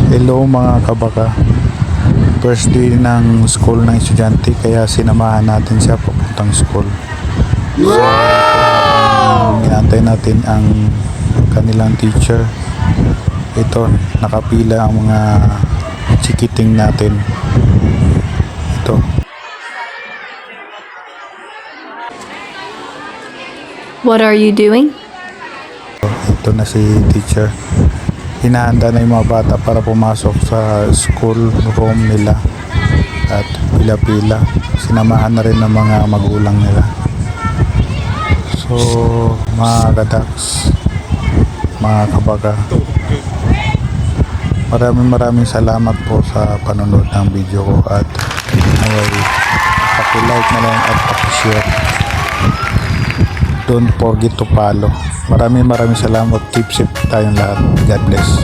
Hello mga kabaka. First day ng school ng estudyante kaya sinamahan natin siya papuntang school. So habang inantay natin ang kanilang teacher, ito nakapila ang mga chikiting natin. Ito. What are you doing? Ito na si teacher. Hinahanda na yung mga bata para pumasok sa school room nila at pila-pila. Sinamahan na rin ng mga magulang nila. So mga kadaks, mga kabaga, maraming salamat po sa panonood ng video ko at paki-like na lang at paki-share. Don't forget to follow. Maraming salamat. Keep safe tayong lahat. God bless.